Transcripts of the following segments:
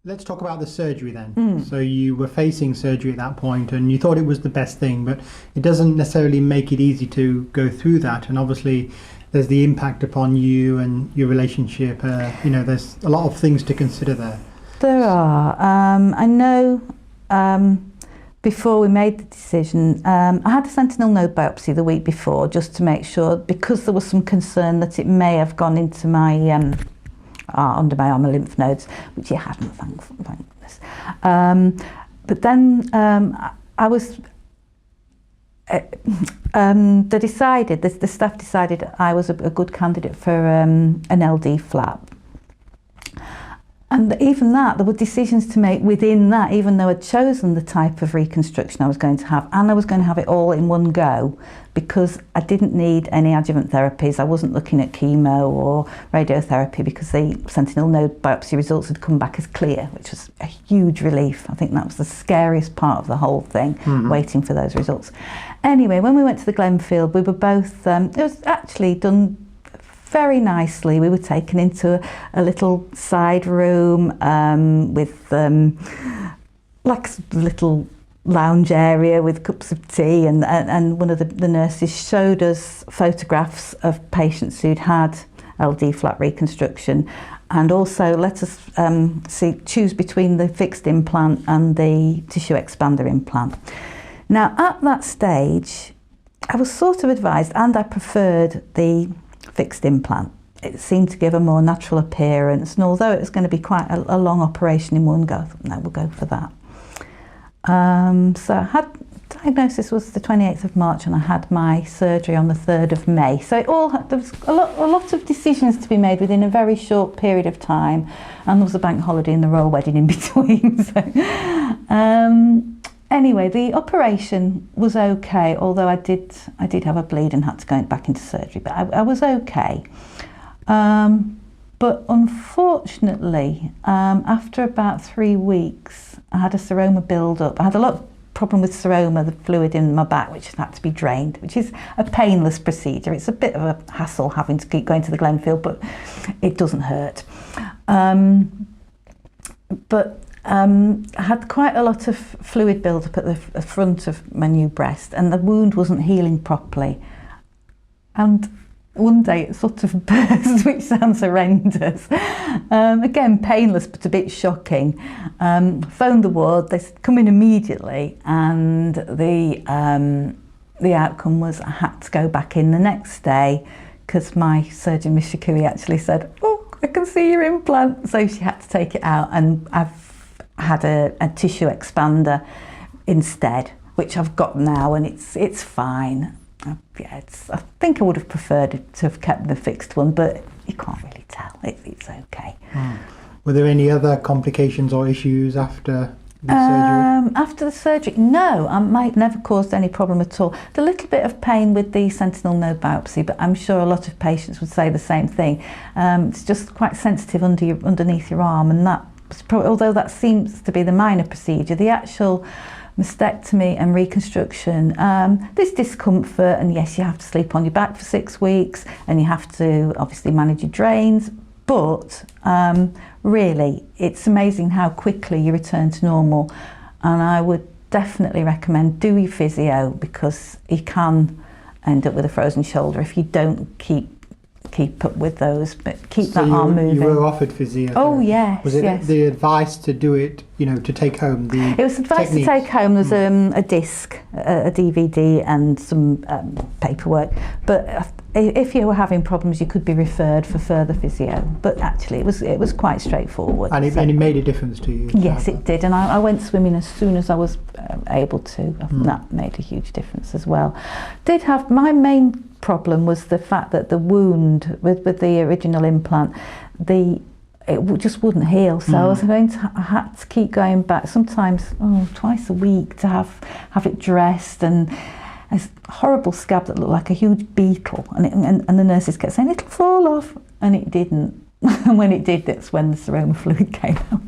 Let's talk about the surgery then. So you were facing surgery at that point and you thought it was the best thing, but it doesn't necessarily make it easy to go through that. And obviously there's the impact upon you and your relationship. There's a lot of things to consider there. There are. I know before we made the decision, I had a sentinel node biopsy the week before just to make sure, because there was some concern that it may have gone into my under my arm, my lymph nodes, which it hadn't, thank goodness. But then I was, the staff decided I was a good candidate for an LD flap. And even that, there were decisions to make within that, even though I'd chosen the type of reconstruction I was going to have, and I was going to have it all in one go, because I didn't need any adjuvant therapies. I wasn't looking at chemo or radiotherapy because the sentinel node biopsy results had come back as clear, which was a huge relief. I think that was the scariest part of the whole thing, waiting for those results. Anyway, when we went to the Glenfield, we were both, it was actually done very nicely. We were taken into a little side room with like a little lounge area with cups of tea, and one of the nurses showed us photographs of patients who'd had LD flap reconstruction, and also let us choose between the fixed implant and the tissue expander implant. Now at that stage I was sort of advised, and I preferred the fixed implant. It seemed to give a more natural appearance, and although it was going to be quite a long operation in one go, I thought, no, we'll go for that. So I had, diagnosis was the 28th of March and I had my surgery on the 3rd of May. So there was a lot of decisions to be made within a very short period of time, and there was a bank holiday and the royal wedding in between. So, anyway, the operation was okay, although I did have a bleed and had to go back into surgery, but I was okay. But unfortunately, after about 3 weeks, I had a seroma build-up. I had a lot of problem with seroma, the fluid in my back, which had to be drained, which is a painless procedure. It's a bit of a hassle having to keep going to the Glenfield, but it doesn't hurt. I had quite a lot of fluid build-up at the front of my new breast, and the wound wasn't healing properly. And one day it sort of burst, which sounds horrendous. Again, painless, but a bit shocking. Phoned the ward, they said, come in immediately, and the outcome was I had to go back in the next day, because my surgeon, Miss Shakui, actually said, oh, I can see your implant. So she had to take it out, and I've had a tissue expander instead, which I've got now, and it's fine. Yeah, I think I would have preferred to have kept the fixed one, but you can't really tell. It's okay. Were there any other complications or issues after the surgery? After the surgery, no, I might never caused any problem at all. The little bit of pain with the sentinel node biopsy, but I'm sure a lot of patients would say the same thing. It's just quite sensitive underneath your arm, and that was probably, although that seems to be the minor procedure, the actual mastectomy and reconstruction, there's discomfort, and yes, you have to sleep on your back for 6 weeks, and you have to obviously manage your drains, but really it's amazing how quickly you return to normal. And I would definitely recommend do your physio, because you can end up with a frozen shoulder if you don't keep up with those, but keep that arm moving. You were offered physio? Oh yes. Was it the advice to do it, to take home the It was advice techniques? To take home. There's a disc, a DVD, and some paperwork. But if you were having problems, you could be referred for further physio. But actually, it was quite straightforward. And it made a difference to you? Yes, it did. And I went swimming as soon as I was able to. That made a huge difference as well. Did have my main problem was the fact that the wound with the original implant, it just wouldn't heal. So I had to keep going back, sometimes twice a week, to have it dressed, and a horrible scab that looked like a huge beetle, and the nurses kept saying it'll fall off, and it didn't. And when it did, that's when the seroma fluid came out.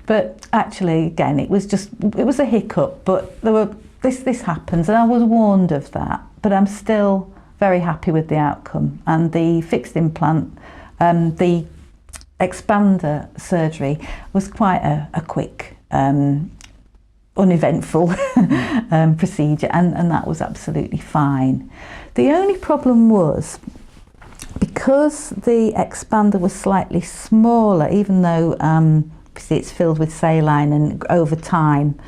But actually, again, it was a hiccup, but there were. This happens, and I was warned of that, but I'm still very happy with the outcome. And the fixed implant, the expander surgery was quite a quick, uneventful procedure, and that was absolutely fine. The only problem was, because the expander was slightly smaller, even though obviously it's filled with saline, and over time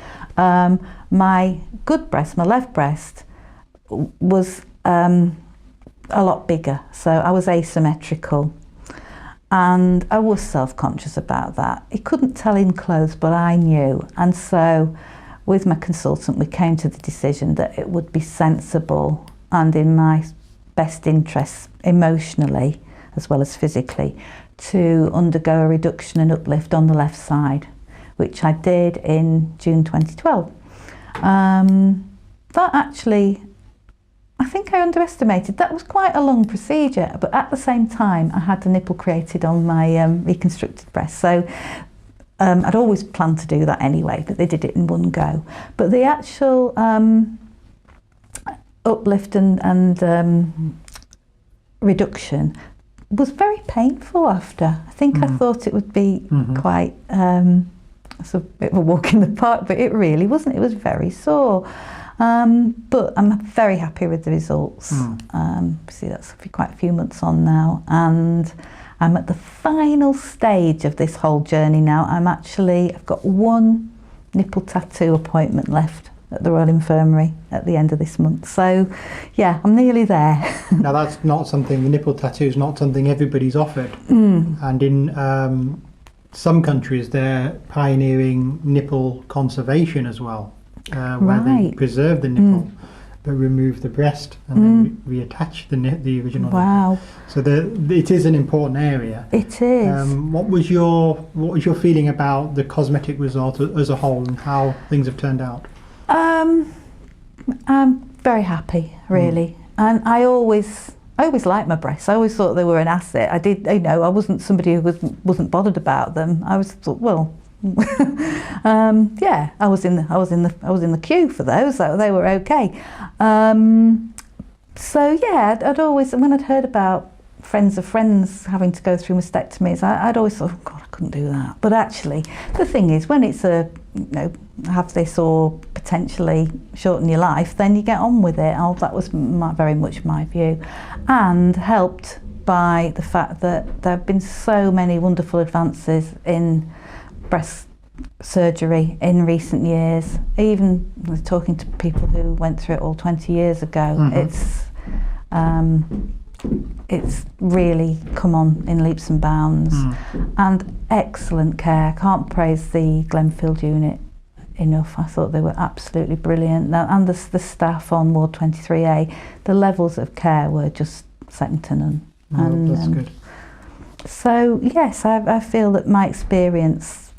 my good breast, my left breast, was a lot bigger, so I was asymmetrical, and I was self-conscious about that. He couldn't tell in clothes, but I knew, and so with my consultant we came to the decision that it would be sensible and in my best interests, emotionally as well as physically, to undergo a reduction and uplift on the left side, which I did in June 2012. That actually, I think I underestimated. That was quite a long procedure, but at the same time I had a nipple created on my reconstructed breast, so I'd always planned to do that anyway, but they did it in one go. But the actual uplift and reduction was very painful after. I think I thought it would be quite sort of a bit of a walk in the park, but it really wasn't. It was very sore. But I'm very happy with the results. See, that's quite a few months on now, and I'm at the final stage of this whole journey now. I've got one nipple tattoo appointment left at the Royal Infirmary at the end of this month. So yeah, I'm nearly there. Now that's not something, the nipple tattoo is not something everybody's offered. And in some countries they're pioneering nipple conservation as well, where they preserve the nipple but remove the breast and then reattach the original nipple. So it is an important area. It is. What was your feeling about the cosmetic result as a whole and how things have turned out? I'm very happy, really, and I always liked my breasts. I always thought they were an asset. I wasn't somebody who wasn't bothered about them. I was thought, well, yeah, I was in the queue for those. So they were okay. So yeah, I'd always, when I'd heard about friends of friends having to go through mastectomies, I'd always thought, oh God, I couldn't do that. But actually, the thing is, when it's have this or potentially shorten your life, then you get on with it. That was very much my view, and helped by the fact that there have been so many wonderful advances in breast surgery in recent years. Even talking to people who went through it all 20 years ago, it's really come on in leaps and bounds, and excellent care. Can't praise the Glenfield unit enough. I thought they were absolutely brilliant. And the staff on Ward 23A, the levels of care were just second to none. And that's good. So yes, I feel that my experience,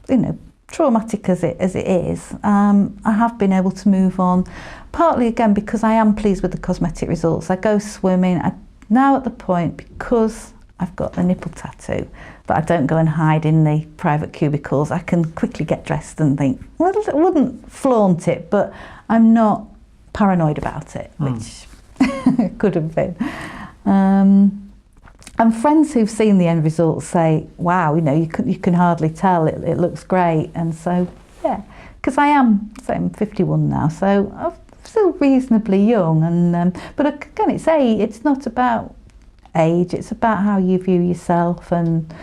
traumatic as it is, I have been able to move on, partly again because I am pleased with the cosmetic results. I go swimming. Now at the point, because I've got a nipple tattoo, that I don't go and hide in the private cubicles. I can quickly get dressed and think, well, I wouldn't flaunt it, but I'm not paranoid about it, which could have been. And friends who've seen the end result say, wow, you can hardly tell, it looks great. And so, yeah, because I'm 51 now, so I'm still reasonably young. And but again, it's not about age, it's about how you view yourself, and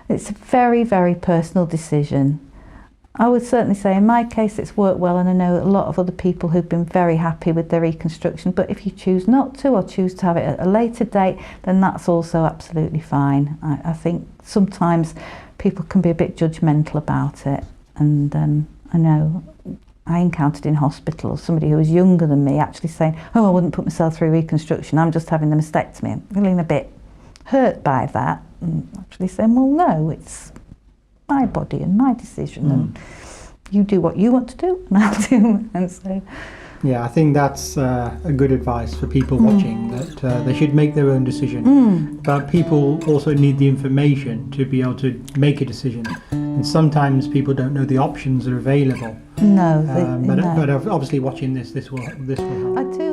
it's a very, very personal decision. I would certainly say in my case it's worked well, and I know a lot of other people who've been very happy with their reconstruction, but if you choose not to, or choose to have it at a later date, then that's also absolutely fine. I think sometimes people can be a bit judgmental about it, and I know I encountered in hospital somebody who was younger than me actually saying, oh, I wouldn't put myself through reconstruction, I'm just having the mastectomy. I'm feeling a bit hurt by that, and actually saying, well, no, it's my body and my decision, and you do what you want to do and I'll do. And so yeah, I think that's a good advice for people watching, that they should make their own decision. But people also need the information to be able to make a decision, and sometimes people don't know the options that are available. No, but obviously watching this will help. I do